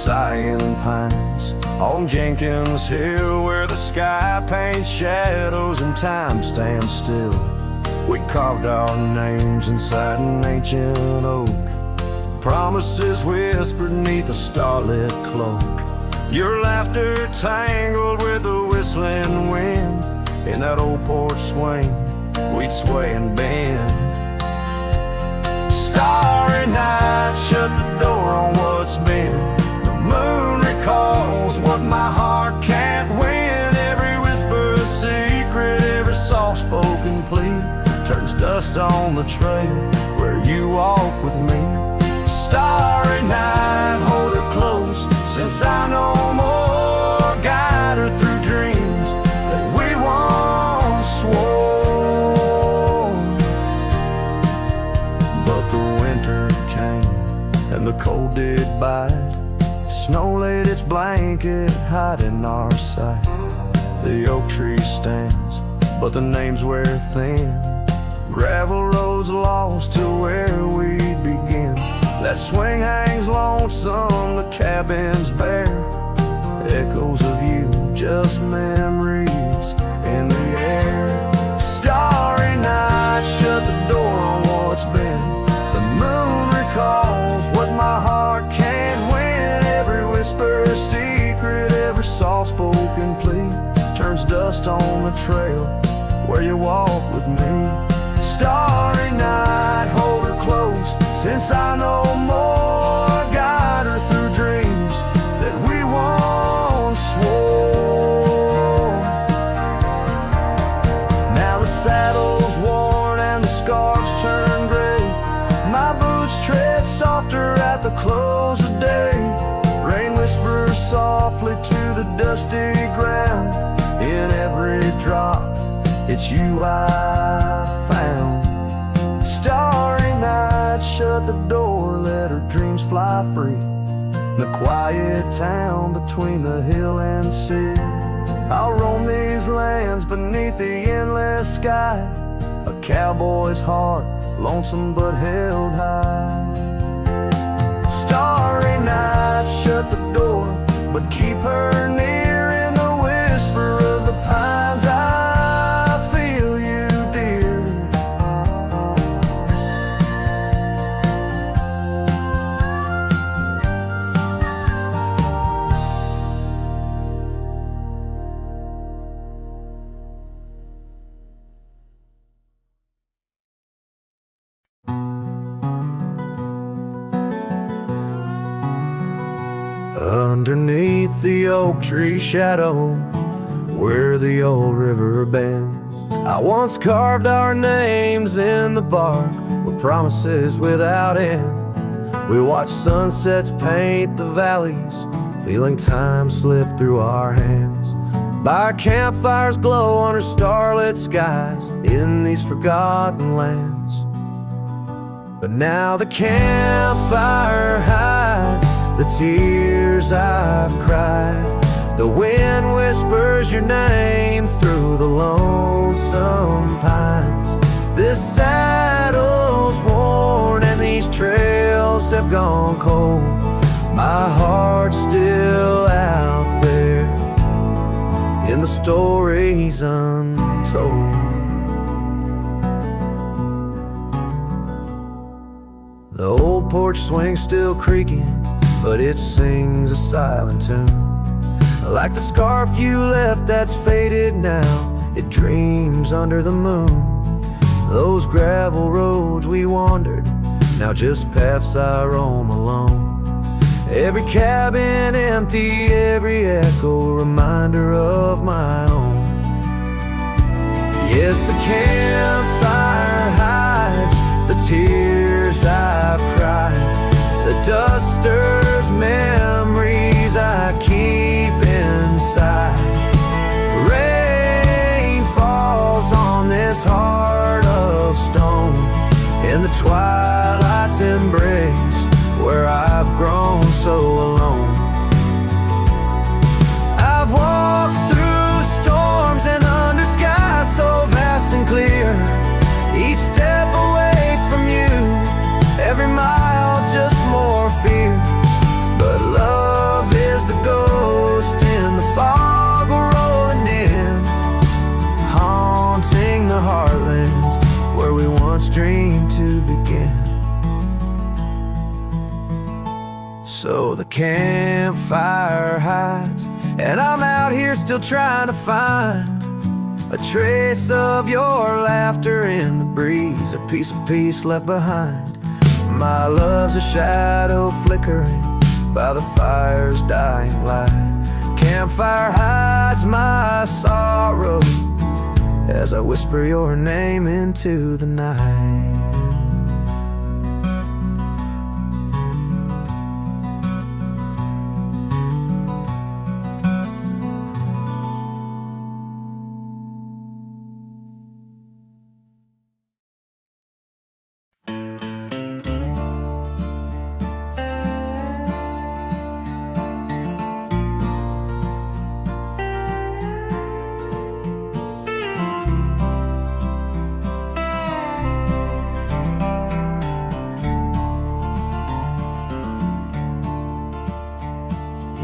sighing pines on Jenkins Hill, where the sky paints shadows and time stands still. We carved our names inside an ancient oak, promises whispered neath a starlit cloak. Your laughter tangled with the whistling wind. In that old porch swing, we'd sway and bend. Starry night shut the door on what's been. The moon recalls what my heart can't win. Every whisper a secret, every soft-spoken plea turns dust on the trail where you walk with me. Starry night, hold her close, since I know more. Guide her through dreams that we once swore. But the winter came and the cold did bite. Snow laid its blanket, hiding our sight. The oak tree stands, but the names wear thin. Gravel roads lost to where we'd begin. That swing hangs lonesome, the cabin's bare. Echoes of you, just memories in the air. Starry night, shut the door on what's been. The moon recalls what my heart can't win. Every whisper a secret, every soft-spoken plea turns dust on the trail where you walk with me. Starry night, hold her close, since I know more. Guide her through dreams that we once swore. Now the saddle's worn and the scarves turn gray. My boots tread softer at the close of day. Rain whispers softly to the dusty ground. In every drop, it's you I found. Starry night, shut the door, let her dreams fly free. The quiet town between the hill and sea. I'll roam these lands beneath the endless sky. A cowboy's heart, lonesome but held high. Starry night, shut the door, but keep her near. In the whisper of the pines, I feel you, dear. Underneath the oak tree shadow, where the old river bends, I once carved our names in the bark with promises without end. We watched sunsets paint the valleys, feeling time slip through our hands. By campfires glow under starlit skies in these forgotten lands. But now the campfire hides the tears I've cried. The wind whispers your name through the lonesome pines. This saddle's worn and these trails have gone cold. My heart's still out there in the stories untold. The old porch swing's still creaking, but it sings a silent tune. Like the scarf you left that's faded now, it dreams under the moon. Those gravel roads we wandered, now just paths I roam alone. Every cabin empty, every echo reminder of my own. Yes, the campfire hides the tears I've cried. The duster's memories I keep inside. Rain falls on this heart of stone in the twilight's embrace, where I've grown so alone. I've walked through storms and under skies so vast and clear. Each step away from you, every mile just more fear. But love campfire hides, and I'm out here still trying to find a trace of your laughter in the breeze, a piece of peace left behind. My love's a shadow flickering by the fire's dying light. Campfire hides my sorrow as I whisper your name into the night.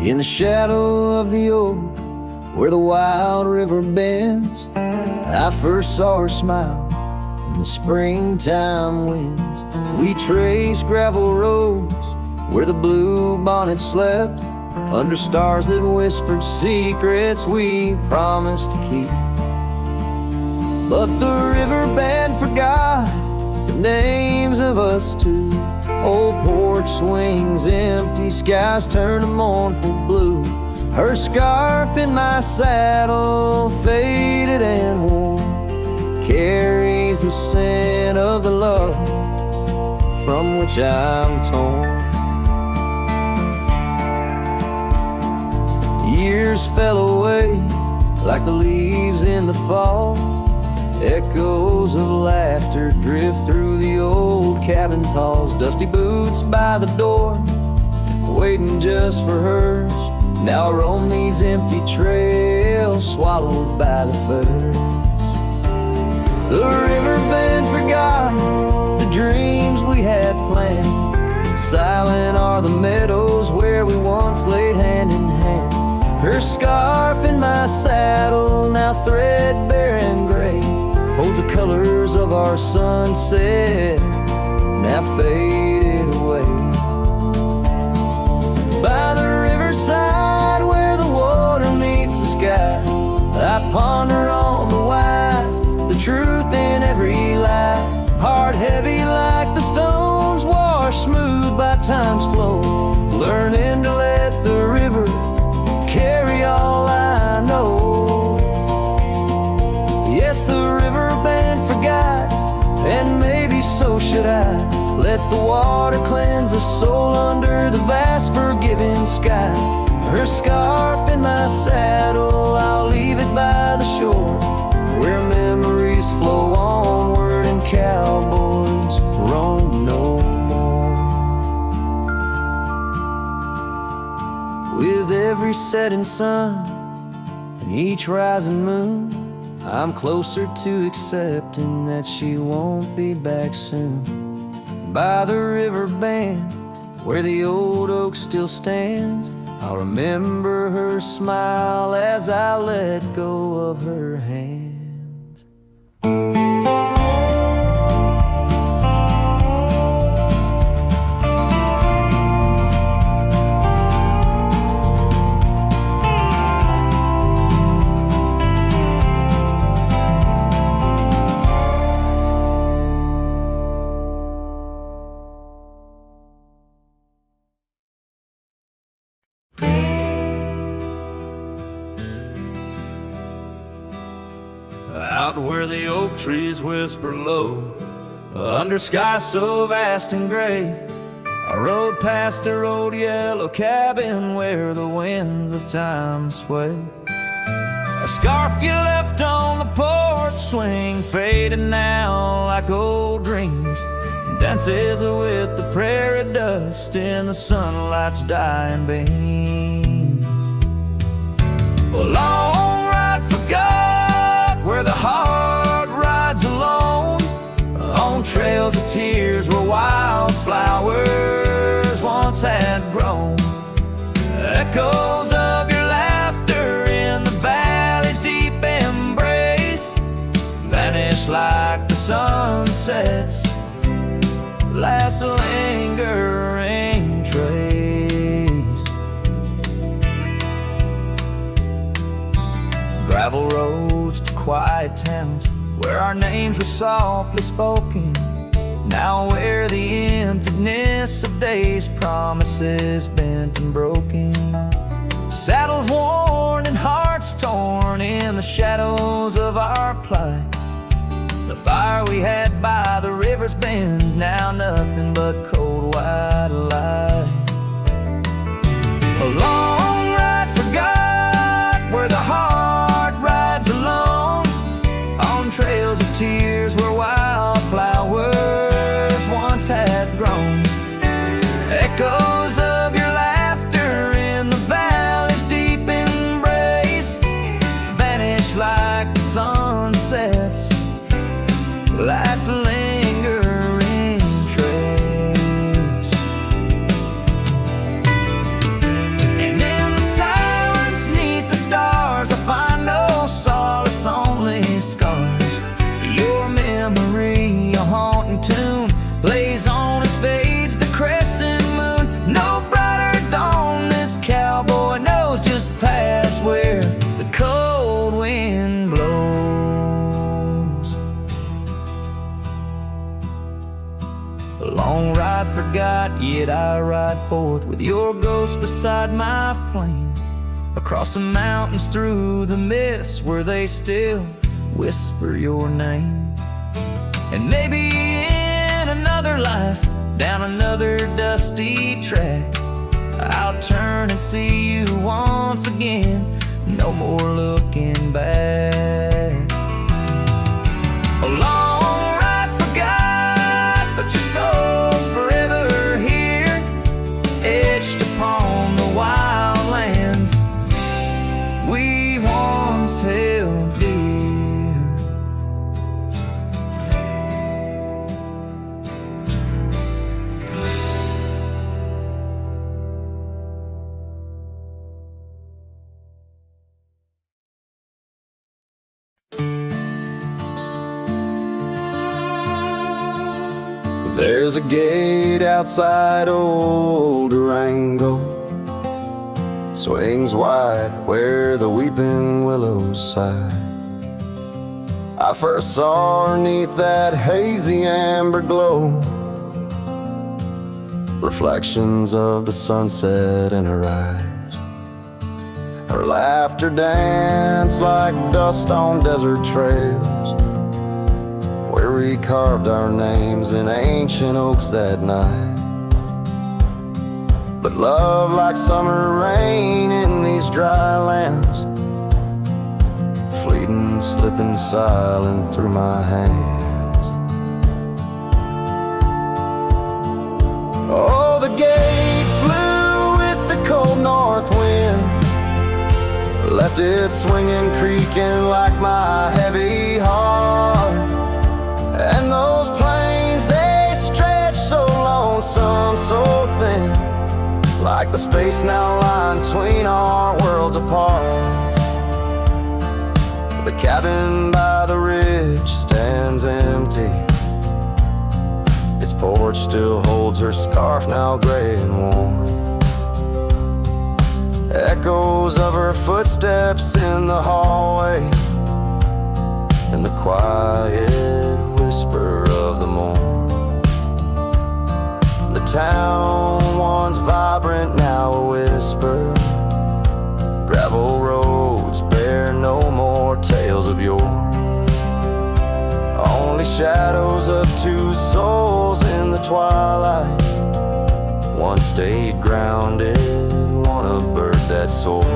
In the shadow of the oak, where the wild river bends, I first saw her smile in the springtime winds. We traced gravel roads where the blue bonnet slept, under stars that whispered secrets we promised to keep. But the river band forgot the names of us two. Old porch swings empty, skies turn to mournful blue. Her scarf in my saddle, faded and worn, carries the scent of the love from which I'm torn. Years fell away like the leaves in the fall. Echoes of laughter drift through the old cabin's halls. Dusty boots by the door, waiting just for hers. Now I roam these empty trails, swallowed by the firs. The riverbed forgot the dreams we had planned. Silent are the meadows where we once laid hand in hand. Her scarf in my saddle, now threadbare and gray, holds the colors of our sunset, now faded away. By the riverside where the water meets the sky, I ponder on the wise, the truth in every lie. Heart heavy like the stones, washed smooth by time's flow, learning to let the river carry all I know. Yes, the river band forgot, and maybe so should I. Let the water cleanse the soul under the vast forgiving sky. Her scarf in my saddle, I'll leave it by the shore, where memories flow onward and cowboys roam no more. With every setting sun and each rising moon, I'm closer to accepting that she won't be back soon. By the river band, where the old oak still stands, I'll remember her smile as I let go of her hands. Out where the oak trees whisper low, under skies so vast and gray, I rode past the old yellow cabin where the winds of time sway. A scarf you left on the porch swing, faded now like old dreams, dances with the prairie dust in the sunlight's dying beams. A long ride forgot where the heart rides alone, on trails of tears where wildflowers once had grown. Echoes of your laughter in the valley's deep embrace vanish like the sunset's last lingering trace. Gravel roads to quiet towns where our names were softly spoken. Now where the emptiness of days, promises bent and broken. Saddles worn and hearts torn in the shadows of our plight. The fire we had by the river's bend, now nothing but cold white light. A long ride forgot where the heart rides alone, on trails of tears where wildflowers once had grown. Echoes of your laughter in the valley's deep embrace vanish like the sunsets, last lingering trace. And in the silence neath the stars, I find no solace, only scars. Your memory, a haunting tune, plays on as fades the crescent moon. No brighter dawn, this cowboy knows just past where the cold wind blows. A long ride forgot, yet I ride forth with your ghost beside my flame, across the mountains through the mist where they still whisper your name. And maybe in another life, down another dusty track, I'll turn and see you once again, no more looking back. A long ride forgot, but your soul's forever here, etched upon the wild lands we once held dear. There's a gate outside old Durango, swings wide where the weeping willows sigh. I first saw her 'neath that hazy amber glow, reflections of the sunset in her eyes. Her laughter danced like dust on desert trails, where we carved our names in ancient oaks that night. But love, like summer rain in these dry lands, fleeting, slipping silent through my hands. Oh, the gate flew with the cold north wind, left it swinging, creaking like my heavy heart. And those plains, they stretch so lonesome, so thin, like the space now lying between our worlds apart. The cabin by the ridge stands empty, its porch still holds her scarf, now gray and warm. Echoes of her footsteps in the hallway, and the quiet whisper of the morn. The town, once vibrant, now a whisper. Gravel roads bear no more tales of yore, only shadows of two souls in the twilight. One stayed grounded, one a bird that soared.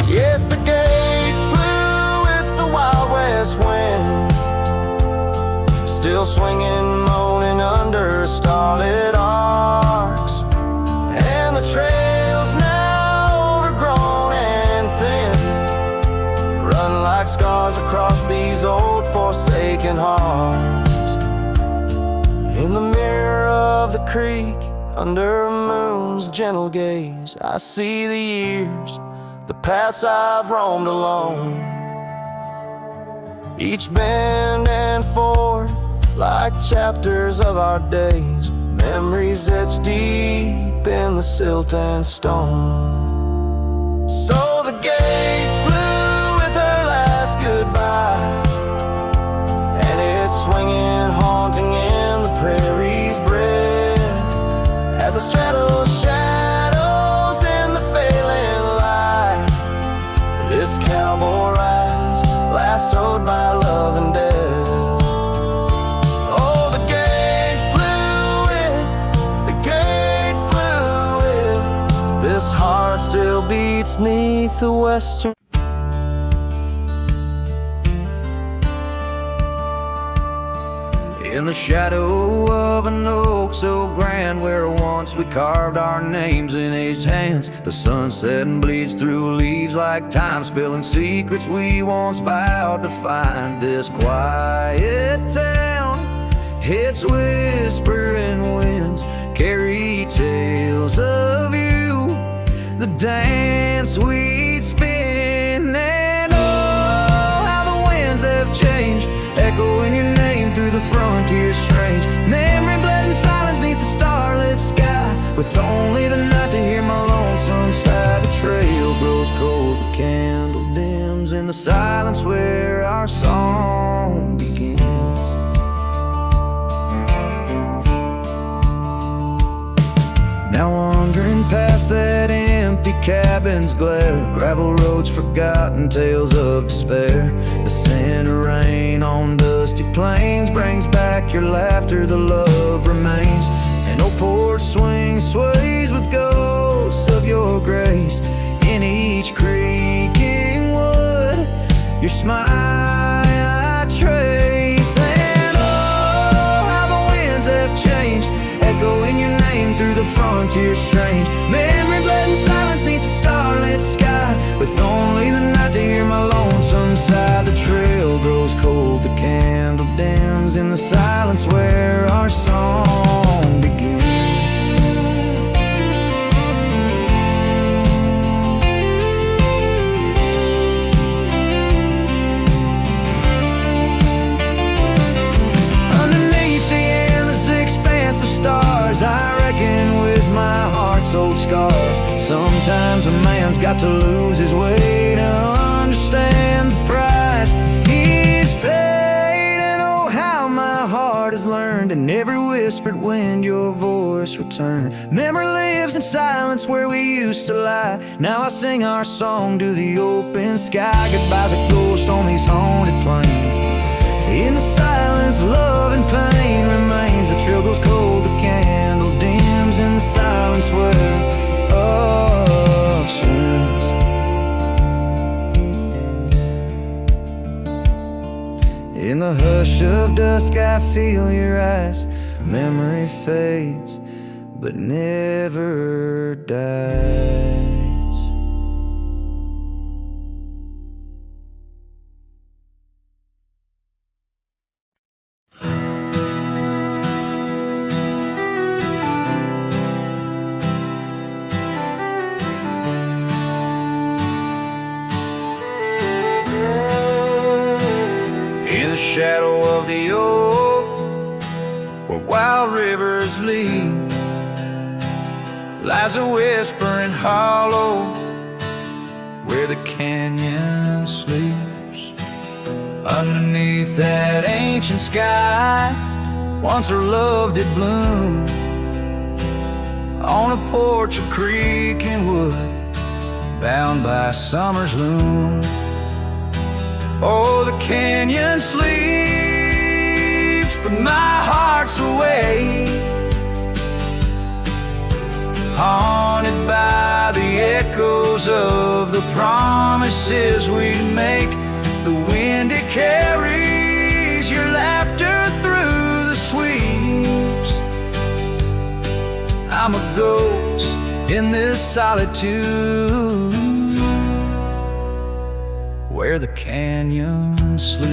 Yes, the gate flew with the Wild West wind, still swinging, moaning under starlit arcs. And the trails, now overgrown and thin, run like scars across these old forsaken hearts. In the mirror of the creek, under a moon's gentle gaze, I see the years, the paths I've roamed alone, each bend and ford like chapters of our days, memories etched deep in the silt and stone. So the gate flew 'neath the western. In the shadow of an oak so grand, where once we carved our names in aged hands, the sunset bleeds through leaves like time, spilling secrets we once vowed to find. This quiet town, its whispering winds carry tales of you, the dance we'd spin. And oh, how the winds have changed, echoing your name through the frontier strange. Memory bled in silence neath the starlit sky, with only the night to hear my lonesome sigh. The trail grows cold, the candle dims in the silence where our song begins. Now wandering past that empty cabin's glare, gravel roads forgotten, tales of despair. The scent of rain on dusty plains brings back your laughter, the love remains. An old porch swing sways with ghosts of your grace. In each creaking wood, your smile I trace. And oh, how the winds have changed, echoing your name through the frontier strange. Memory bled in silence neath the starlit sky, with only the night to hear my lonesome sigh. The trail grows cold, the candle dims in the silence where our song begins. Underneath the endless expanse of stars, I reckon with my heart's old scars. Sometimes a man's got to lose his way to understand the price he's paid. And oh, how my heart has learned in every whispered wind your voice returned. Memory lives in silence where we used to lie. Now I sing our song to the open sky. Goodbye's a ghost on these haunted plains. In the silence, love and pain remains. The trail goes cold, the candle dims in the silence where love swims. In the hush of dusk I feel your eyes. Memory fades but never dies. Shadow of the oak, where wild rivers lead, lies a whispering hollow, where the canyon sleeps. Underneath that ancient sky, once our love did bloom, on a porch of creaking wood, bound by summer's loom. Oh, the canyon sleeps, but my heart's awake, haunted by the echoes of the promises we'd make. The wind, it carries your laughter through the sweeps. I'm a ghost in this solitude, where the canyon sleeps.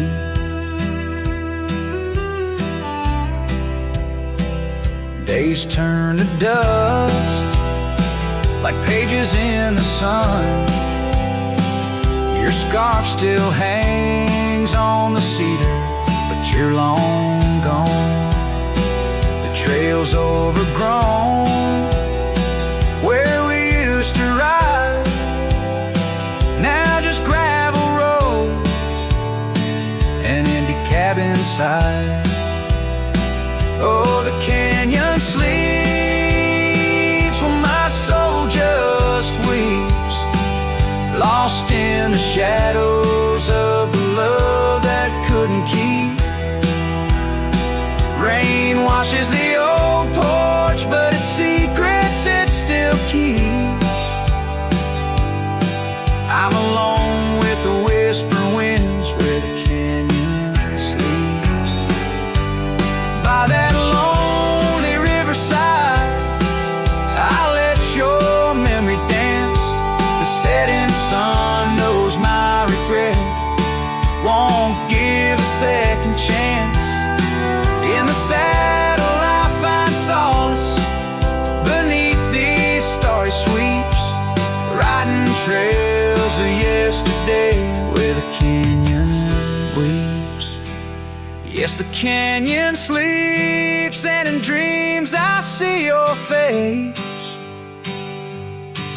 Days turn to dust like pages in the sun. Your scarf still hangs on the cedar, but you're long gone. The trail's overgrown where we used to ride, now just gravel roads and empty cabin side. Oh, the canyon sleeps when my soul just weeps, lost in the shadows of the love that couldn't keep. Rain washes the old porch, but its secrets it still keeps. Yes, the canyon sleeps, and in dreams I see your face.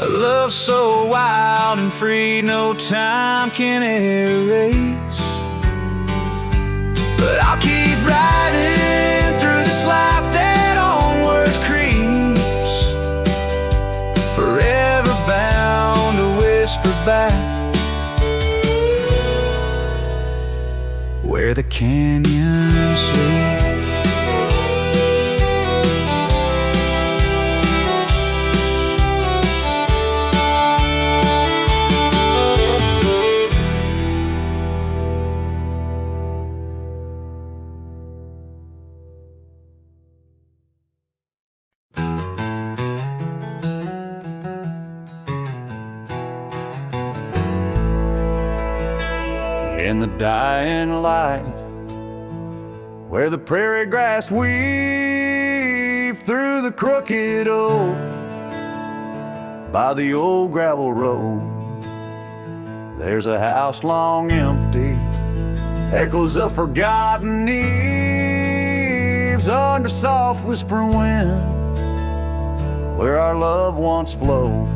A love so wild and free, no time can erase. But I'll keep riding through this life that onwards creeps, forever bound to whisper back where the canyon sleeps. In the dying light, where the prairie grass weave through the crooked oak, by the old gravel road, there's a house long empty, echoes of forgotten eves under soft whispering wind, where our love once flowed.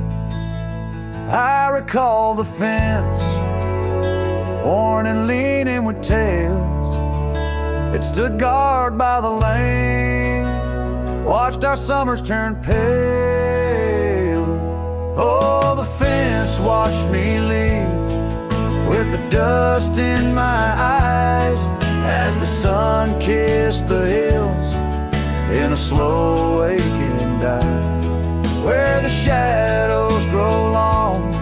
I recall the fence, worn and leaning with tails. It stood guard by the lane, watched our summers turn pale. Oh, the fence watched me leave, with the dust in my eyes, as the sun kissed the hills in a slow waking dive, where the shadows grow long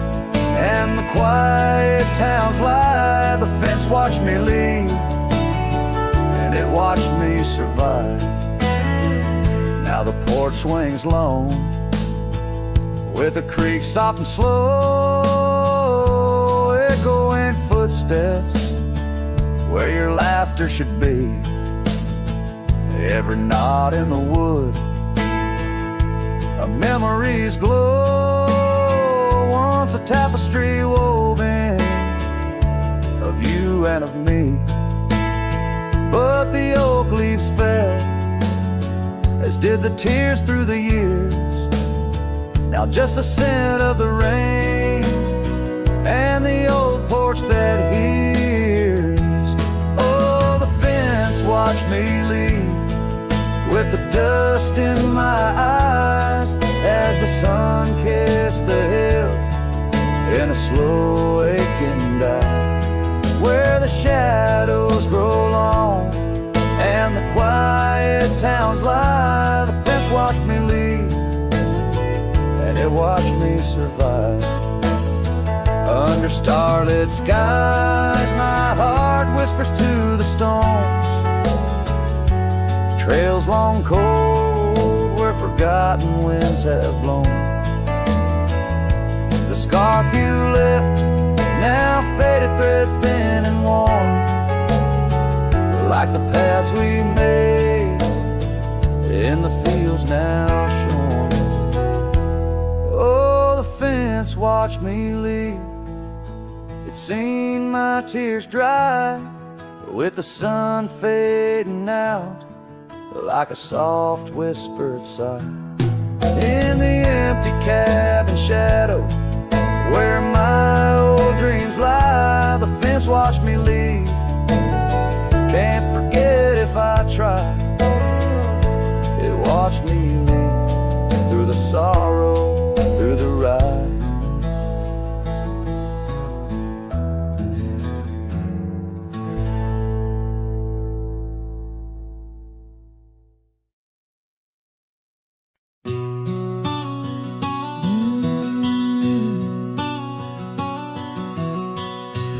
and the quiet towns lie. The fence watched me leave, and it watched me survive. Now the porch swings lone, with the creek soft and slow, echoing footsteps where your laughter should be. Every knot in the wood, a memory's glow, once a tapestry woven of you and of me. But the oak leaves fell, as did the tears through the years. Now just the scent of the rain and the old porch that hears. Oh, the fence watched me leave, with the dust in my eyes, as the sun kissed the hills in a slow aching dive, where the shadows grow long and the quiet towns lie. The fence watched me leave, and it watched me survive. Under starlit skies, my heart whispers to the stones, trails long cold where forgotten winds have blown. The scarf you left, now faded threads thin and worn, like the paths we made in the fields now shorn. Oh, the fence watched me leave, it's seen my tears dry, with the sun fading out like a soft whispered sigh. In the empty cabin shadow, where my old dreams lie, the fence watched me leave. Can't forget if I try. It watched me leave, through the sorrow, through the ride.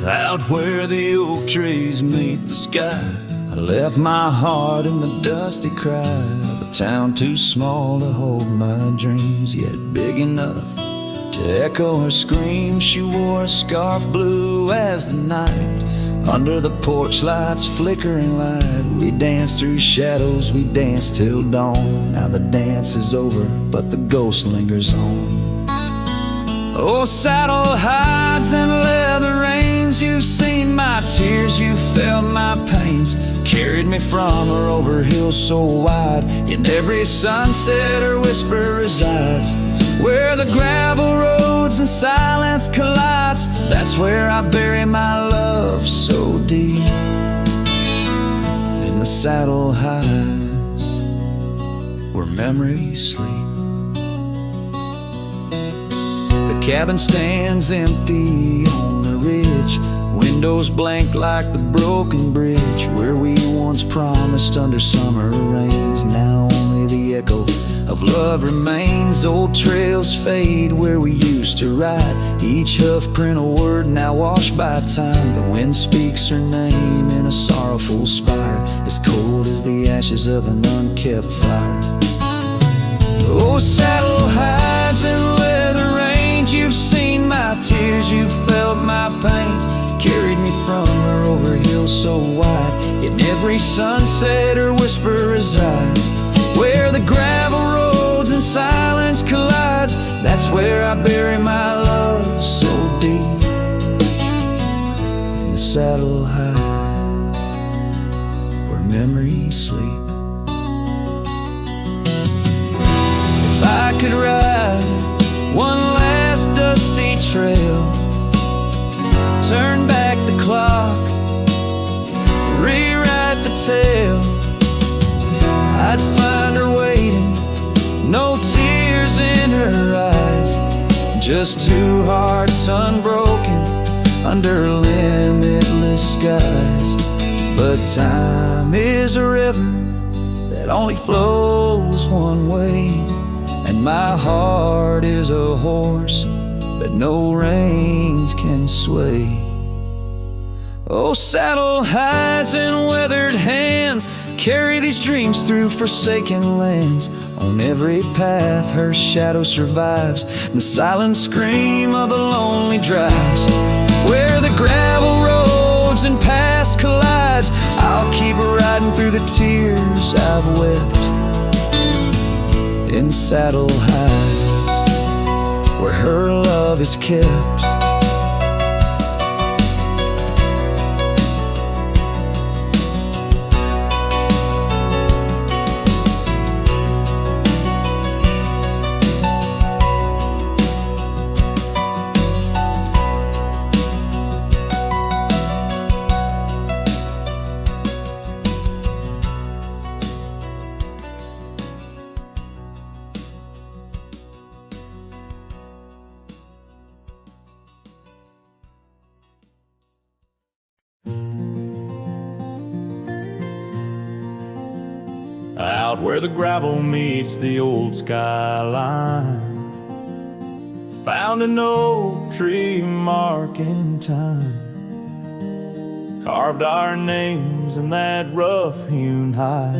Out where the oak trees meet the sky, I left my heart in the dusty cry of a town too small to hold my dreams, yet big enough to echo her scream. She wore a scarf blue as the night, under the porch lights flickering light. We danced through shadows, we danced till dawn. Now the dance is over, but the ghost lingers on. Oh, saddle hides and leather reins, winds, you've seen my tears, you've felt my pains, carried me from or over hills so wide. In every sunset her whisper resides, where the gravel roads and silence collides. That's where I bury my love so deep, in the saddle highs where memories sleep. The cabin stands empty on the ridge, windows blank like the broken bridge where we once promised under summer rains. Now only the echo of love remains. Old trails fade where we used to ride, each hoof print a word now washed by time. The wind speaks her name in a sorrowful spire, as cold as the ashes of an unkept fire. Oh, saddle hides and leather reins, you've seen my tears, you've felt my pains, carried me from or over hills so wide. In every sunset her whisper resides, where the gravel roads and silence collides. That's where I bury my love so deep, in the saddle highs where memories sleep. If I could ride one last dusty trail, turn back the clock, rewrite the tale, I'd find her waiting, no tears in her eyes, just two hearts unbroken under limitless skies. But time is a river that only flows one way, and my heart is a horse that no reins can sway. Oh, saddle hides and weathered hands carry these dreams through forsaken lands. On every path her shadow survives, the silent scream of the lonely drives, where the gravel roads and past collides. I'll keep riding through the tears I've wept, in saddle highs where her love is kept. Out where the gravel meets the old skyline, found an oak tree mark in time, carved our names in that rough-hewn hide.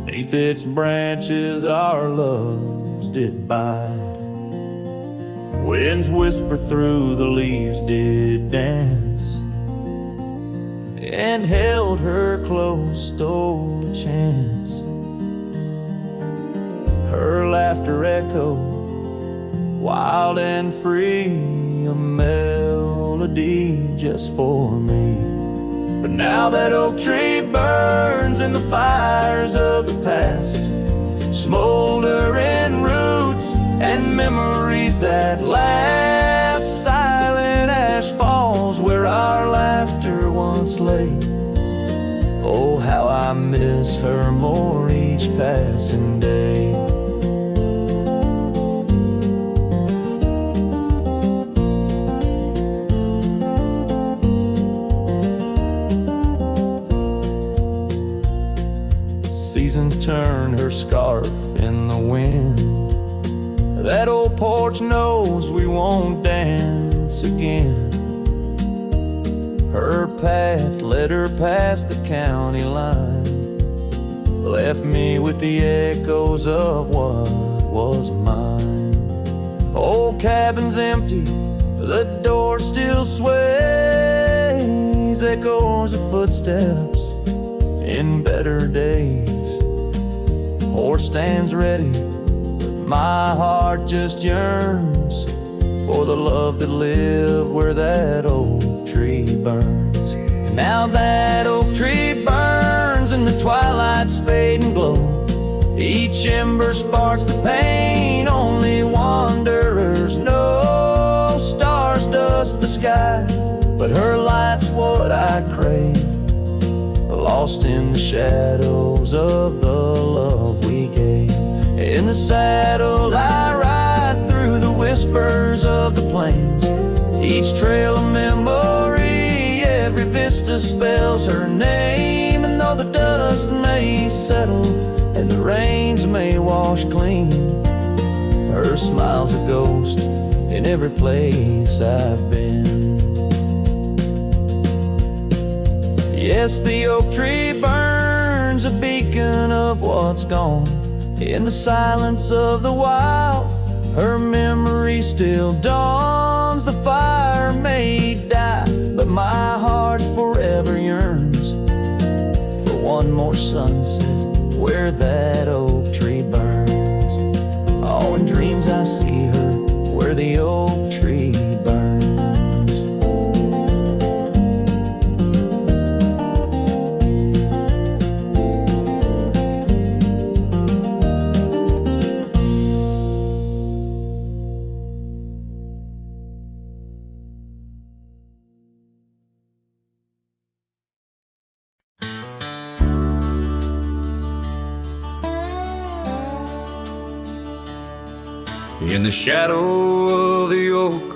Neath its branches our loves did bide. Winds whisper through the leaves did dance, and held her close, stole a chance. Her laughter echoed, wild and free, a melody just for me. But now that oak tree burns in the fires of the past, smoldering roots and memories that last. Silent ash falls where our laughter once lay. Oh, how I miss her more each passing day. Season turned her scarf in the wind. That old porch knows we won't dance again. Her path led her past the county line, left me with the echoes of what was mine. Old cabin's empty, the door still sways, echoes of footsteps in better days. Horse stands ready, but my heart just yearns for the love that lived where that oak tree burns. And now that oak tree burns and the twilight's fading glow. Each ember sparks the pain only wanderers know. Stars dust the sky, but her light's what I crave, lost in the shadows of the love we gave. In the saddle I ride through the whispers of the plains, each trail a memory, every vista spells her name. And though the dust may settle and the rains may wash clean, her smile's a ghost in every place I've been. Yes, the oak tree burns, a beacon of what's gone. In the silence of the wild, her memory still dawns. The fire may die, but my heart forever yearns for one more sunset where that oak tree burns. Oh, in dreams I see her where the oak tree burns. In the shadow of the oak,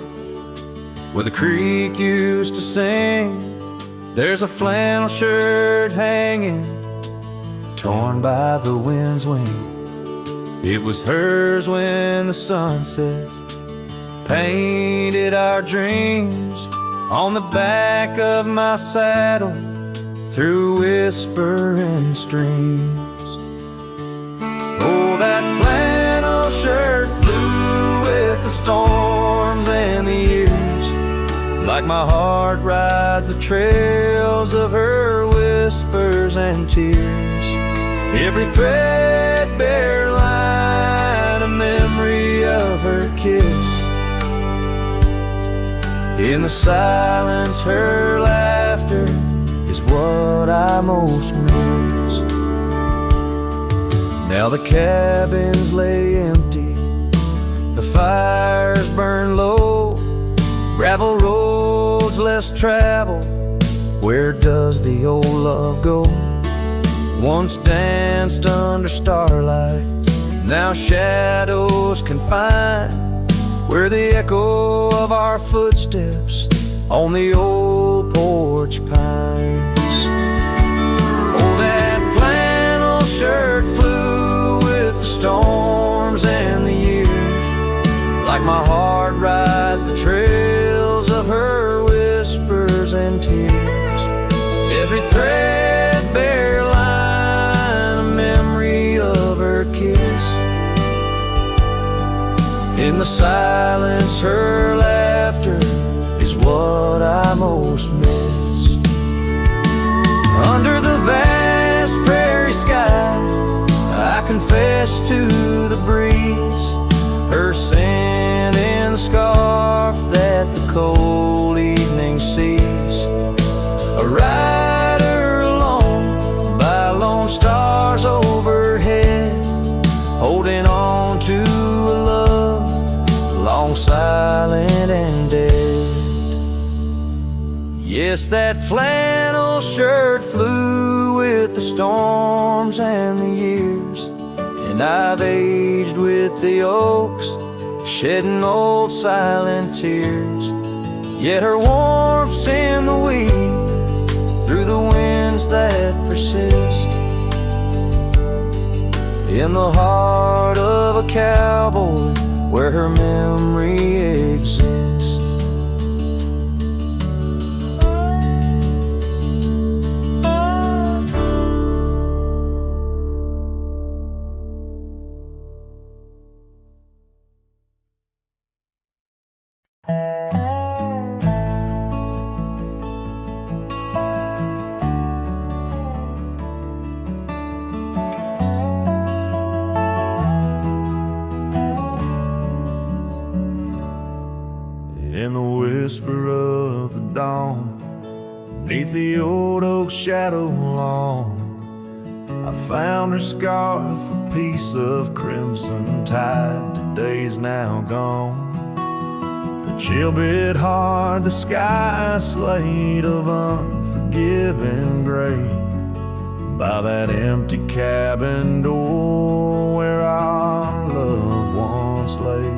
where the creek used to sing, there's a flannel shirt hanging, torn by the wind's wing. It was hers when the sunsets painted our dreams on the back of my saddle through whispering streams. Oh, that flannel shirt flew with the storms and the years, like my heart rides the trails of her whispers and tears. Every threadbare line, a memory of her kiss. In the silence, her laughter is what I most miss. Now the cabins lay empty, the fires burn low, gravel roads less traveled. Where does the old love go? Once danced under starlight, now shadows confine, where the echo of our footsteps on the old porch pines. Oh, that flannel shirt flew with the storms and the years, like my heart rides the trails of her whispers and tears. Every threadbare line, a memory of her kiss. In the silence, her laughter is what I most miss. Under the vast prairie sky, I confess to the breeze, her scent in the scarf that the cold evening sees. A rider alone by lone stars overhead, holding on to a love long silent and dead. Yes, that flannel shirt flew with the storms and the years, and I've aged with the oaks, shedding old silent tears. Yet her warmth's in the weed, through the winds that persist, in the heart of a cowboy where her memory exists. 'neath the old oak shadow long, I found her scarf, a piece of crimson tide. Today's now gone. The chill bit hard, the sky a slate of unforgiving gray. By that empty cabin door where our loved ones lay.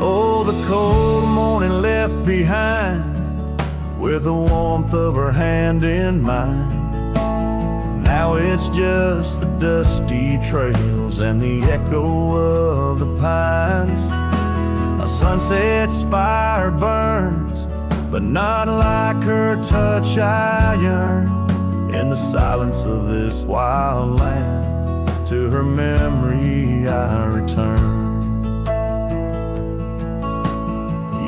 Oh, the cold morning left behind, with the warmth of her hand in mine. Now it's just the dusty trails and the echo of the pines. A sunset's fire burns, but not like her touch I yearn. In the silence of this wild land, to her memory I return.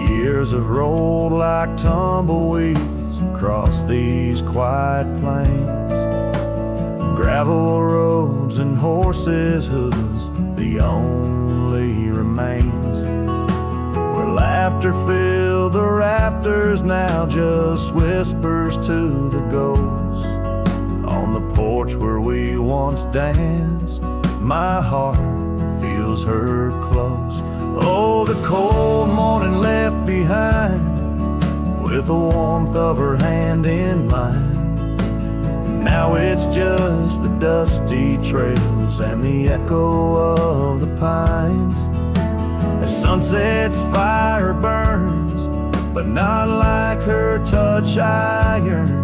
Years have rolled like tumbleweeds across these quiet plains. Gravel roads and horses' hooves, the only remains. Where laughter filled the rafters, now just whispers to the ghosts. On the porch where we once danced, my heart feels her close. Oh, the cold morning left behind, with the warmth of her hand in mine. Now it's just the dusty trails and the echo of the pines. As sunset's fire burns, but not like her touch I yearn.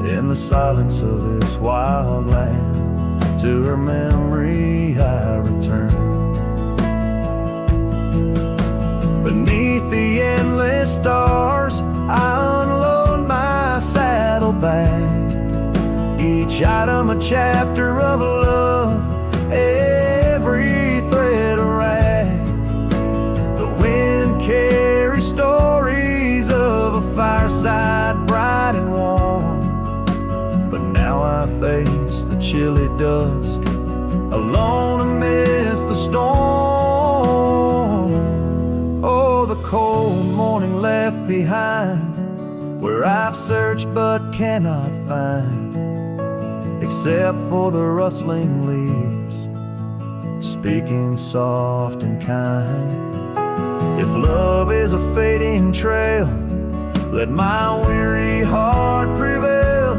In the silence of this wild land, to her memory I return. Beneath the endless stars, I unload my saddlebag. Each item a chapter of love, every thread a rag. The wind carries stories of a fireside bright and warm. But now I face the chilly dusk, alone amidst the storm. Oh, the cold morning left behind, where I've searched but cannot find, except for the rustling leaves, speaking soft and kind. If love is a fading trail, let my weary heart prevail.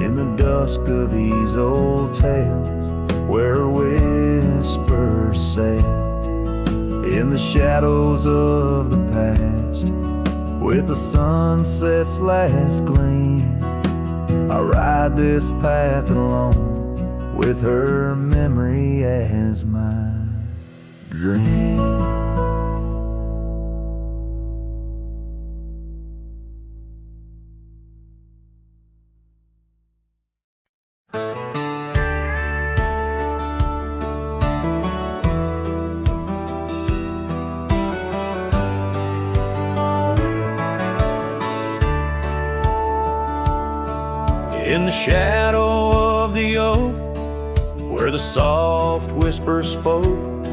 In the dusk of these old tales, where whispers sail, in the shadows of the past, with the sunset's last gleam, I ride this path alone, with her memory as my dream. In the shadow of the oak, where the soft whisper spoke,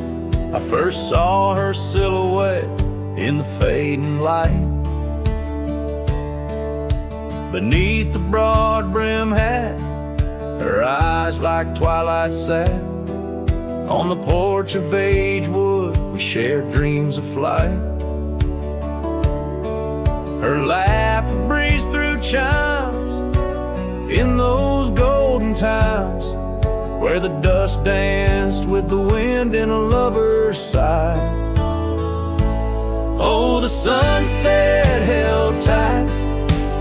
I first saw her silhouette in the fading light. Beneath the broad brim hat, her eyes like twilight sat. On the porch of Agewood, we shared dreams of flight. Her laugh breezed through chimes in those golden times, where the dust danced with the wind in a lover's sigh. Oh, the sunset held tight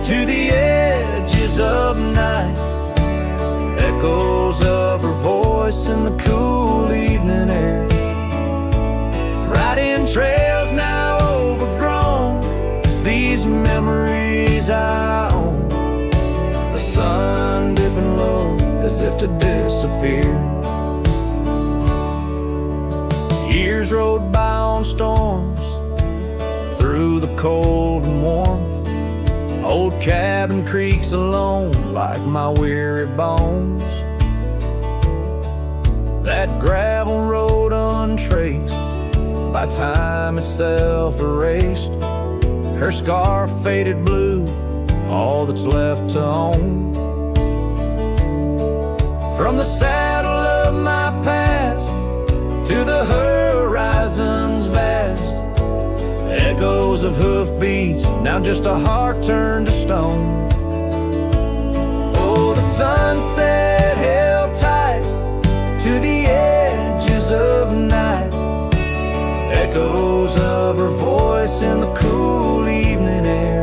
to the edges of night, echoes of her voice in the cool evening air, riding trails now overgrown, these memories I own. The sun dipping low as if to disappear. Years rode by on storms, through the cold and warmth. Old cabin creaks alone like my weary bones. That gravel road untraced, by time itself erased. Her scarf faded blue, all that's left to own. From the saddle of my past to the horizon's vast, echoes of hoofbeats, now just a heart turned to stone. Oh, the sunset held tight to the edges of night, echoes of her voice in the cool evening air,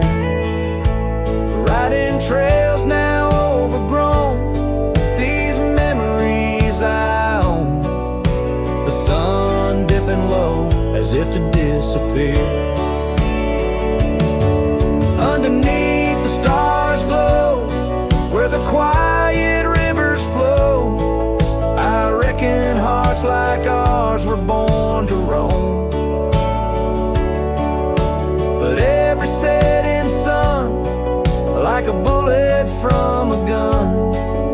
riding trails now overgrown, these memories I own. The sun dipping low as if to disappear. Underneath the stars glow, where the quiet rivers flow, I reckon hearts like ours were born to roam. But every setting sun, like a bullet from a gun,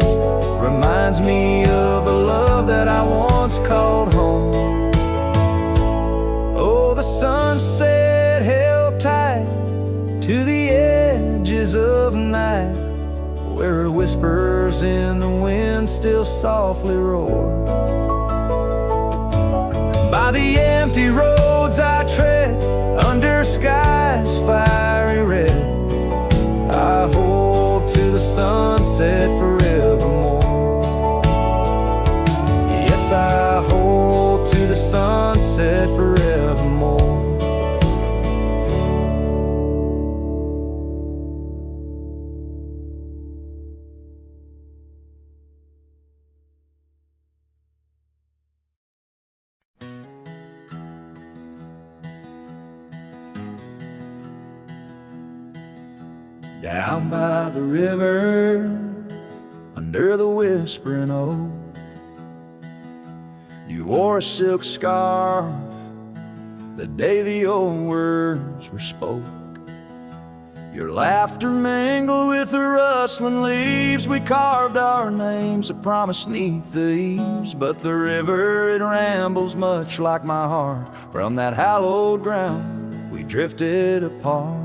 reminds me of the love that I once called home. Oh, the sunset held tight to the edges of night, where whispers in the wind still softly roar. By the empty roads I tread, under skies fiery red, I hold to the sunset forevermore. Yes, I hold to the sunset forevermore. Down by the river, under the whispering oak, you wore a silk scarf the day the old words were spoke. Your laughter mingled with the rustling leaves. We carved our names, a promise 'neath the eaves. But the river, it rambles much like my heart. From that hallowed ground, we drifted apart.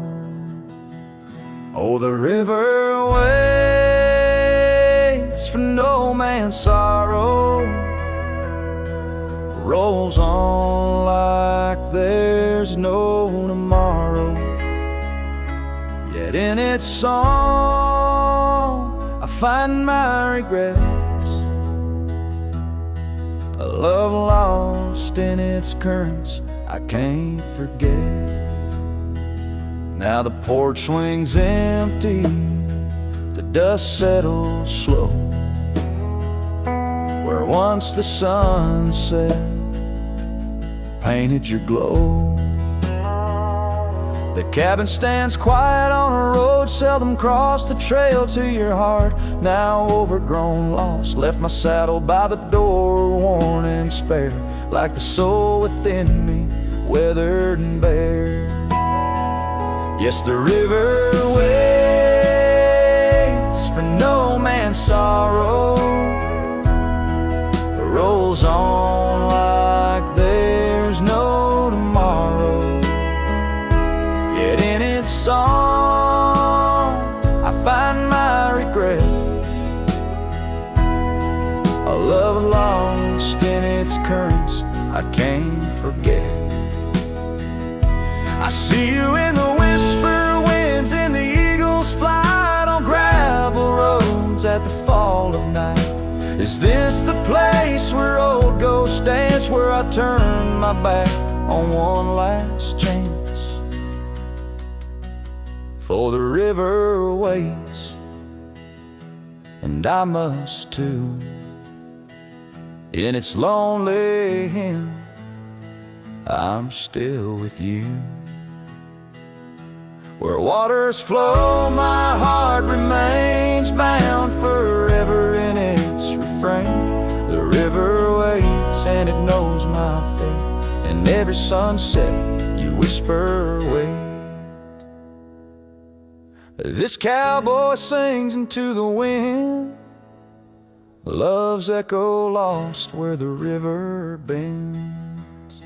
Oh, the river waits for no man's sorrow, rolls on like there's no tomorrow. Yet in its song I find my regrets, a love lost in its currents I can't forget. Now the porch swings empty, the dust settles slow, where once the sunset painted your glow. The cabin stands quiet on a road, seldom crossed the trail to your heart. Now overgrown, lost, left my saddle by the door, worn and spare, like the soul within me, weathered and bare. Yes, the river waits for no man's sorrow, rolls on like there's no tomorrow. Yet in its song I find my regrets, a love lost in its currents I can't forget. I see you in the whisper winds, in the eagle's flight, on gravel roads at the fall of night. Is this the place where old ghosts dance, where I turn my back on one last chance? For the river waits, and I must too. In its lonely hymn, I'm still with you. Where waters flow, my heart remains bound forever in its refrain. The river waits and it knows my fate, and every sunset you whisper wait. This cowboy sings into the wind, love's echo lost where the river bends.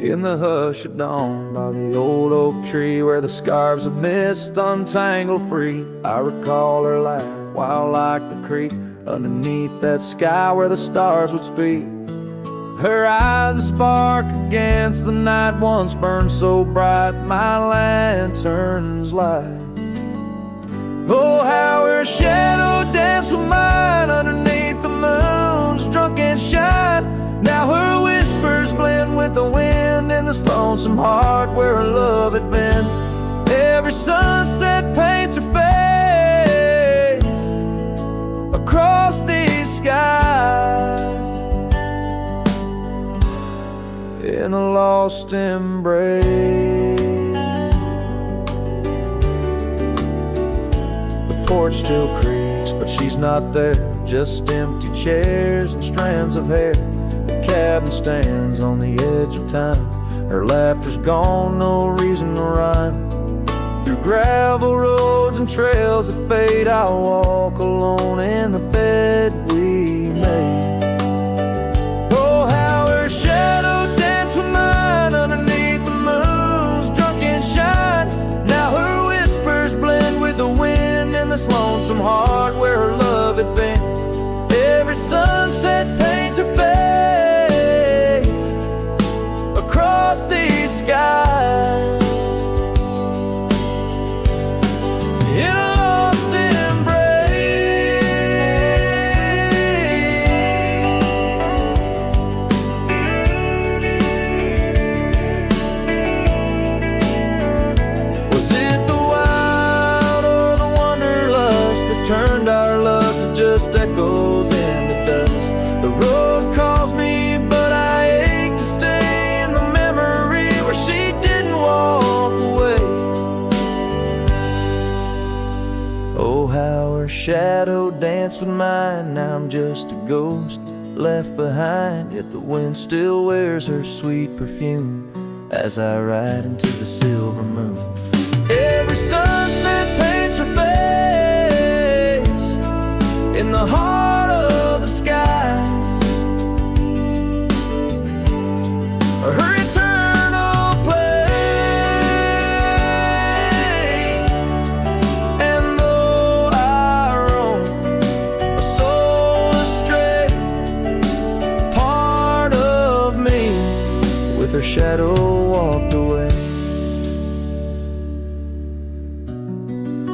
In the hush of dawn, by the old oak tree, where the scarves of mist untangle free, I recall her laugh, wild like the creek, underneath that sky where the stars would speak. Her eyes a spark against the night, once burned so bright my lantern's light. Oh, how her shadow danced with mine underneath the moon's drunken shine. Now her whispers blend with the wind in this lonesome heart where her love had been. Every sunset paints her face across these skies in a lost embrace. The porch still creaks, but she's not there. Just empty chairs and strands of hair. The cabin stands on the edge of time. Her laughter's gone, no reason to rhyme. Through gravel roads and trails that fade, I'll walk alone in the bed we made. Oh, how her shadow danced with mine underneath the moon's drunken shine. Now her whispers blend with the wind in this lonesome heart where her love had been. Every sunset paints her face across these skies in a lost embrace. Was it the wild or the wanderlust that turned our love to just echoes in the dust? The road calls me, but I ache to stay in the memory where she didn't walk away. Oh, how her shadow danced with mine. Now I'm just a ghost left behind, yet the wind still wears her sweet perfume as I ride into the silver moon. Every sunset paints her face in the heart of the skies. Her eternal play. And though I roam a soul astray, part of me with her shadow walked away.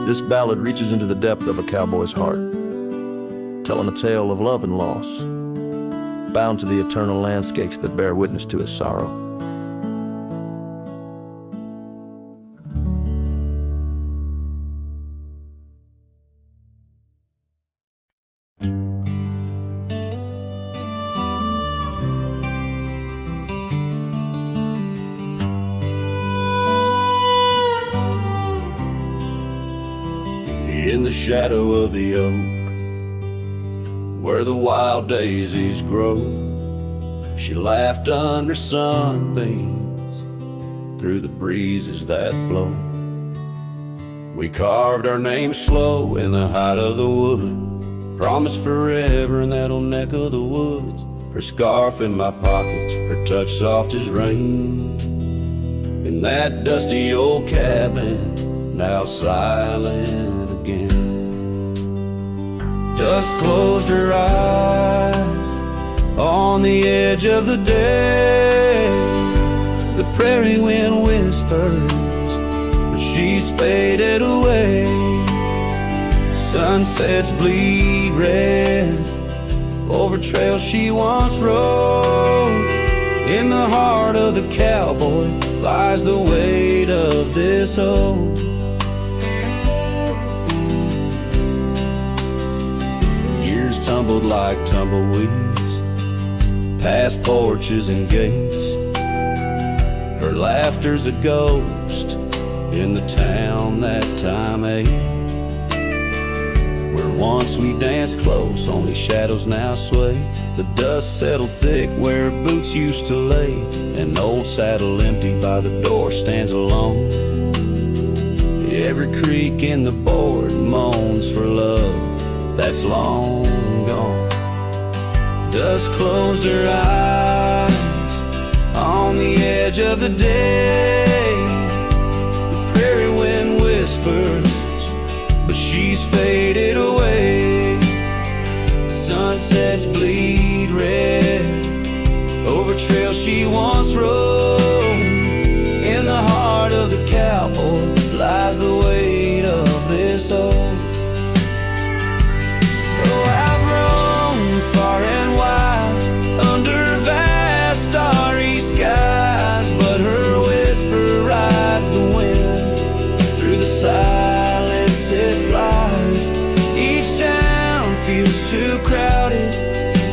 This ballad reaches into the depth of a cowboy's heart, telling a tale of love and loss, bound to the eternal landscapes that bear witness to his sorrow. In the shadow of the oak, where the wild daisies grow, she laughed under sunbeams through the breezes that blow. We carved our names slow in the height of the wood, promised forever in that old neck of the woods. Her scarf in my pocket, her touch soft as rain, in that dusty old cabin, now silent again. Dust closed her eyes on the edge of the day. The prairie wind whispers, but she's faded away. Sunsets bleed red over trails she once rode. In the heart of the cowboy lies the weight of this old. Years tumbled like tumbleweeds past porches and gates. Her laughter's a ghost in the town that time ate, where once we danced close, only shadows now sway. The dust settled thick where boots used to lay. An old saddle empty by the door stands alone. Every creak in the board moans for love that's long gone. Dust closed her eyes on the edge of the day. The prairie wind whispers, but she's faded away. Sunsets bleed red over trails she once rode. In the heart of the cowboy lies the weight of this old. Oh, I've roamed far and wide under vast starry skies, but her whisper rides the wind through the silence it flies. Each town feels too crowded,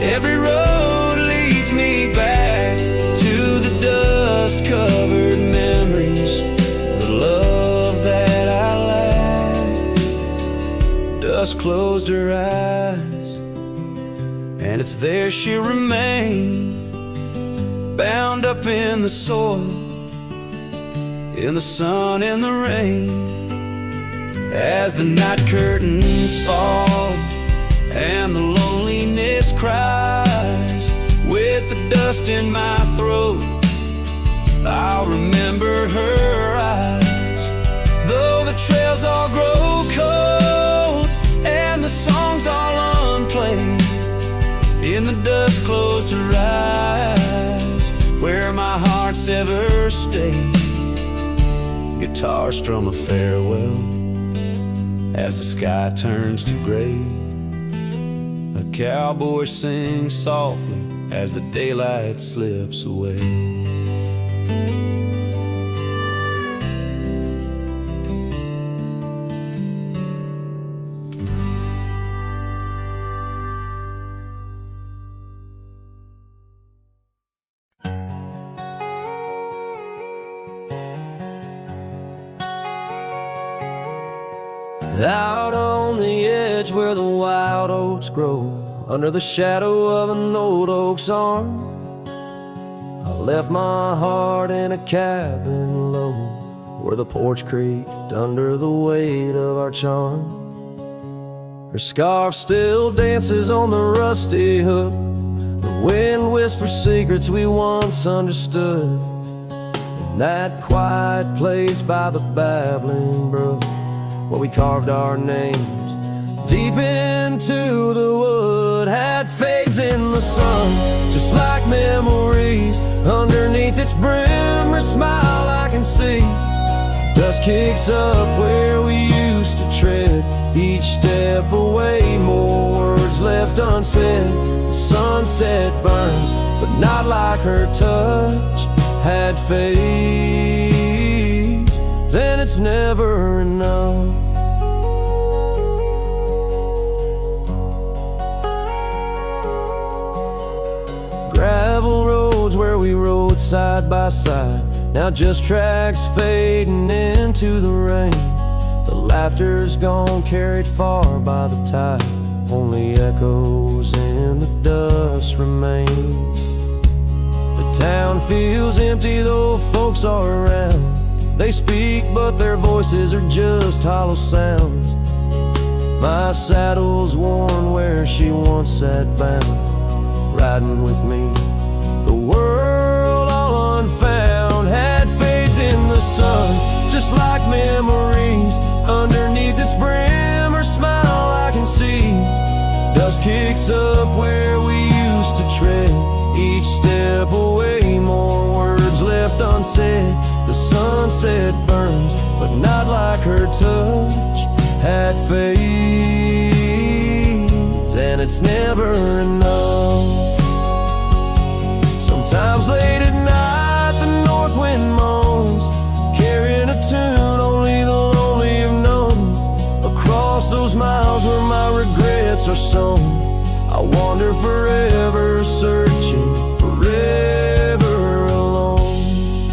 every road leads me back to the dust-covered memories, the love that I lack. Dust closed her eyes, and it's there she'll remain, bound up in the soil, in the sun and the rain. As the night curtains fall and the loneliness cries, with the dust in my throat, I'll remember her eyes. Though the trails all grow cold and the songs all unplayed, in the dust closed her eyes, where my heart's ever stayed. Guitar strum a farewell as the sky turns to gray. A cowboy sings softly as the daylight slips away. Out on the edge where the wild oats grow, under the shadow of an old oak's arm, I left my heart in a cabin low, where the porch creaked under the weight of our charm. Her scarf still dances on the rusty hook, the wind whispers secrets we once understood. In that quiet place by the babbling brook, where we carved our names deep into the wood, had fades in the sun, just like memories. Underneath its brim, her smile I can see. Dust kicks up where we used to tread, each step away, more words left unsaid. The sunset burns, but not like her touch had fades, and it's never enough. Gravel roads where we rode side by side, now just tracks fading into the rain. The laughter's gone, carried far by the tide, only echoes in the dust remain. The town feels empty though folks are around. They speak but their voices are just hollow sounds. My saddle's worn where she once sat bound, riding with me, the world all unfound. Had fades in the sun, just like memories. Underneath its brim, her smile I can see. Dust kicks up where we used to tread, each step away, more words left unsaid. The sunset burns, but not like her touch had fades, and it's never enough. Sometimes late at night the north wind moans, carrying a tune only the lonely have known. Across those miles where my regrets are sown, I wander forever, searching, forever alone.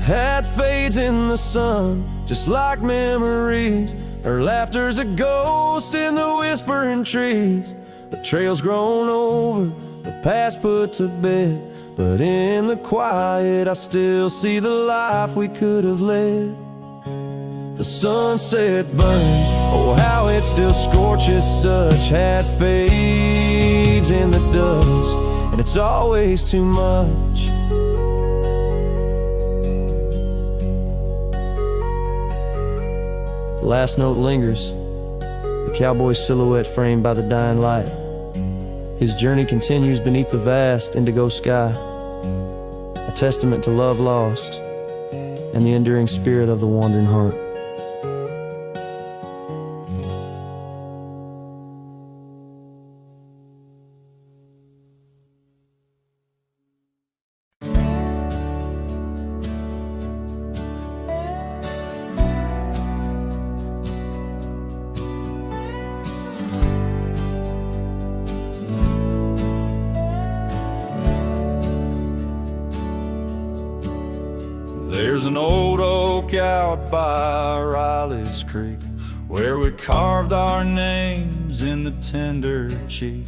Had fades in the sun, just like memories. Her laughter's a ghost in the whispering trees. The trail's grown over, the past put to bed, but in the quiet I still see the life we could have led. The sunset burns, oh how it still scorches such. Had fades in the dust, and it's always too much. The last note lingers, the cowboy's silhouette framed by the dying light. His journey continues beneath the vast indigo sky, a testament to love lost and the enduring spirit of the wandering heart. There's an old oak out by Riley's Creek where we carved our names in the tender cheek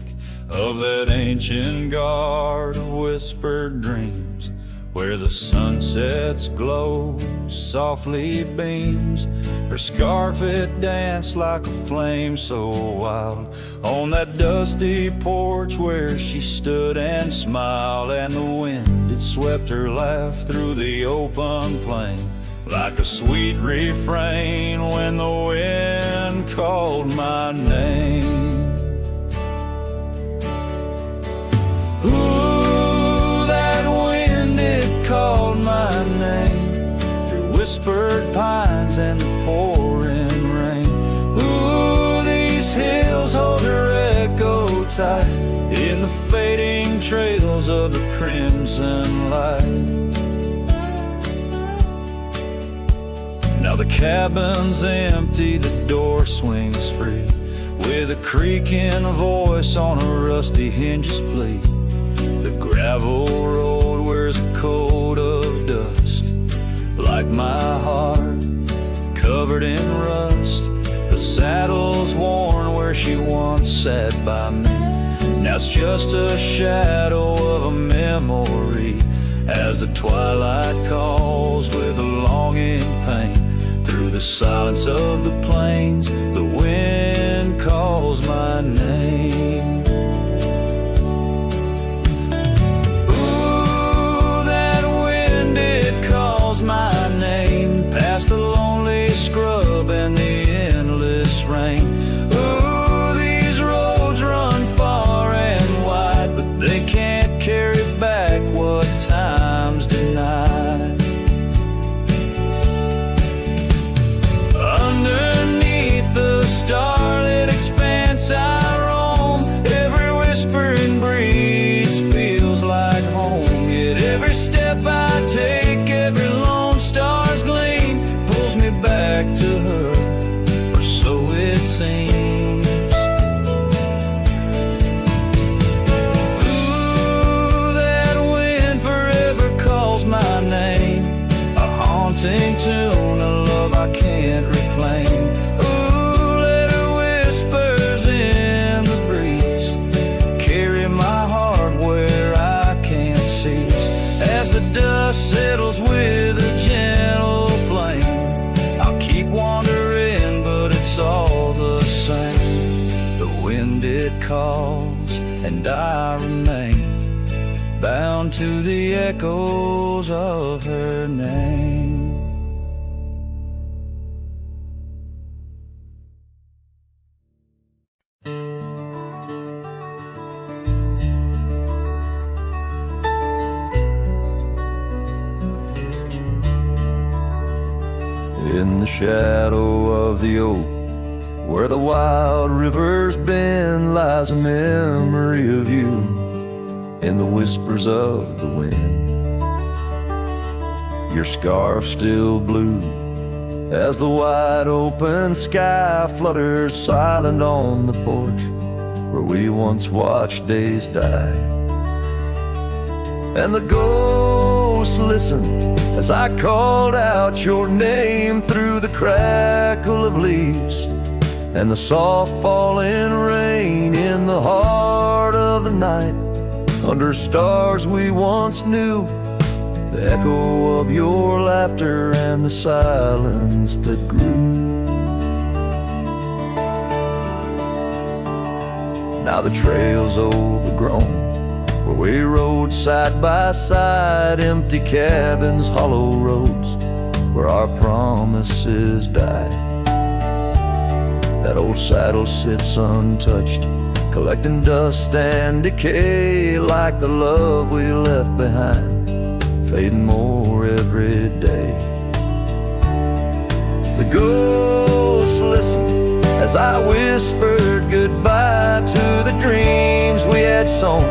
of that ancient guard of whispered dreams, where the sunset's glow softly beams. Her scarf it danced like a flame so wild on that dusty porch where she stood and smiled, and the wind it swept her laugh through the open plain like a sweet refrain when the wind called my name. Ooh, that wind it called my name through whispered pines and the pouring rain. Ooh, these hills hold her echo tight in the fading trails of the crimson light. Now the cabin's empty, the door swings free with a creaking voice on a rusty hinge's plea. The gravel road wears a coat of dust like my heart, covered in rust. The saddle's worn where she once sat by me. Now it's just a shadow of a memory as the twilight calls with a longing pain. Through the silence of the plains, the wind calls my name. Ooh, that wind, it calls my name past the lonely scrub and the endless rain. Ooh, these roads run far and wide, but they can't carry back what time's denied. Underneath the starlit expanse I roam, every whispering breeze feels like home. Yet every step I take, every lone star's gleam pulls me back to her, or so it seems. Ooh, that wind forever calls my name, a haunting tune, a love I can't reclaim. Ooh, let her whispers in the breeze carry my heart where I can't cease. As the dust settles with a gentle flame, I'll keep wandering, but it's all the same. The wind it calls and I remain bound to the echoes of her name. In the shadow of the oak, where the wild river's bend, lies a memory of you in the whispers of the wind. Your scarf still blue as the wide open sky flutters silent on the porch where we once watched days die. And the ghosts listened as I called out your name through the crackle of leaves and the soft falling rain. In the heart of the night, under stars we once knew, the echo of your laughter and the silence that grew. Now the trail's overgrown where we rode side by side, empty cabins, hollow roads where our promises died. That old saddle sits untouched, collecting dust and decay, like the love we left behind, fading more every day. The ghosts listen as I whispered goodbye to the dreams we had sown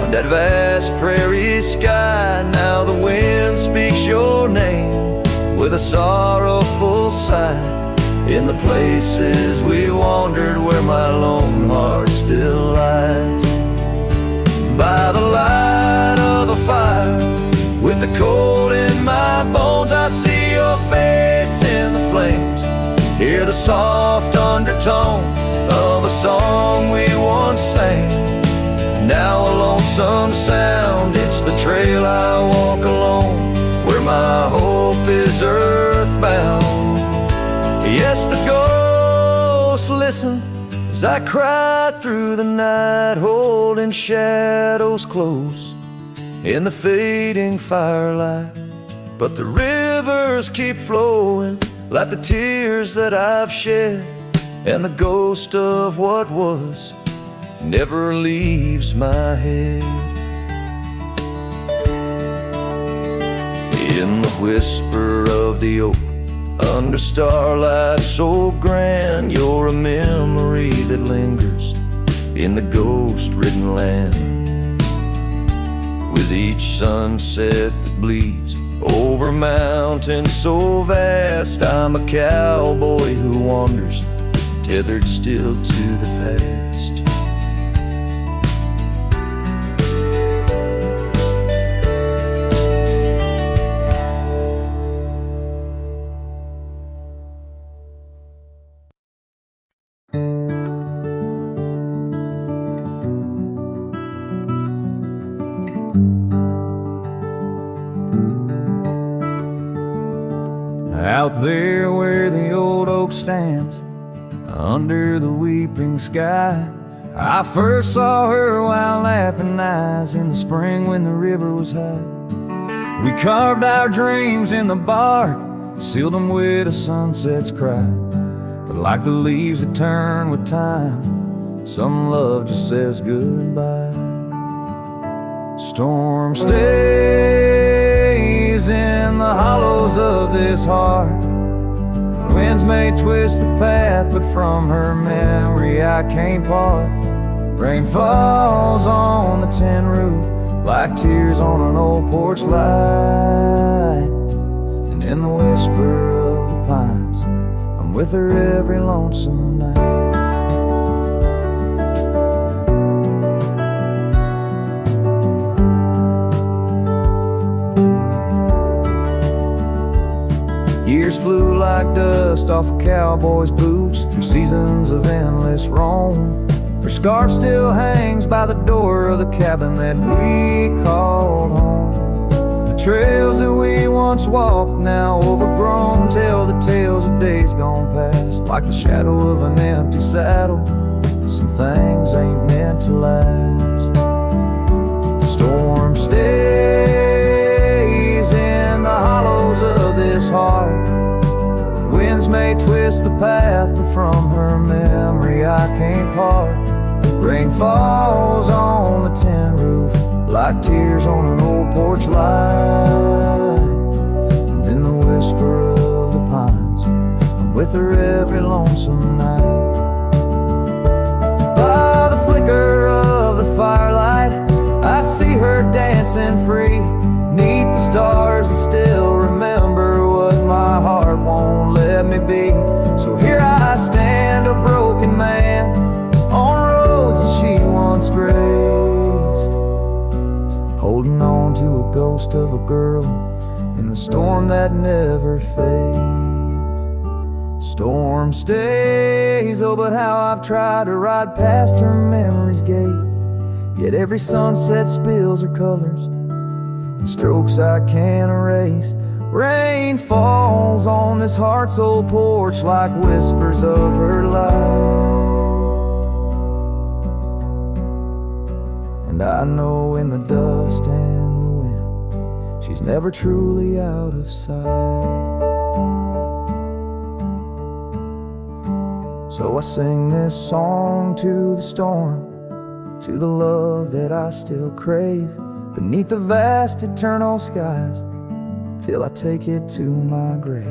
on that vast prairie sky. Now the wind speaks your name with a sorrowful sigh, in the places we wandered where my lone heart still lies. By the light of a fire, with the cold in my bones, I see your face in the flames, hear the soft undertone of a song we once sang. Now a lonesome sound, it's the trail I walk alone, where my hope is earthbound. Yes, the ghosts listen as I cry through the night, holding shadows close in the fading firelight. But the rivers keep flowing like the tears that I've shed, and the ghost of what was never leaves my head. In the whisper of the oak, under starlight so grand, you're a memory that lingers in the ghost-ridden land. With each sunset that bleeds over mountains so vast, I'm a cowboy who wanders, tethered still to the past. Out there where the old oak stands, under the weeping sky, I first saw her wild laughing eyes in the spring when the river was high. We carved our dreams in the bark, sealed them with a sunset's cry. But like the leaves that turn with time, some love just says goodbye. Storm stays in the hollows of this heart. Winds may twist the path, but from her memory I can't part. Rain falls on the tin roof like tears on an old porch light. And in the whisper of the pines, I'm with her every lonesome night. Years flew like dust off a cowboy's boots through seasons of endless roam. Her scarf still hangs by the door of the cabin that we called home. The trails that we once walked, now overgrown, tell the tales of days gone past. Like the shadow of an empty saddle, some things ain't meant to last. The storm stays in the hollows of this heart. Winds may twist the path, but from her memory I can't part. Rain falls on the tin roof like tears on an old porch light. And in the whisper of the pines, I'm with her every lonesome night. By the flicker of the firelight, I see her dancing free. Neath the stars, I still remember what my heart won't let me be. So here I stand, a broken man, on roads that she once graced, holding on to a ghost of a girl in the storm that never fades. Storm stays, oh, but how I've tried to ride past her memory's gate. Yet every sunset spills her colors in strokes I can't erase. Rain falls on this heart-soul porch like whispers of her life. And I know in the dust and the wind, she's never truly out of sight. So I sing this song to the storm, to the love that I still crave, beneath the vast eternal skies, till I take it to my grave.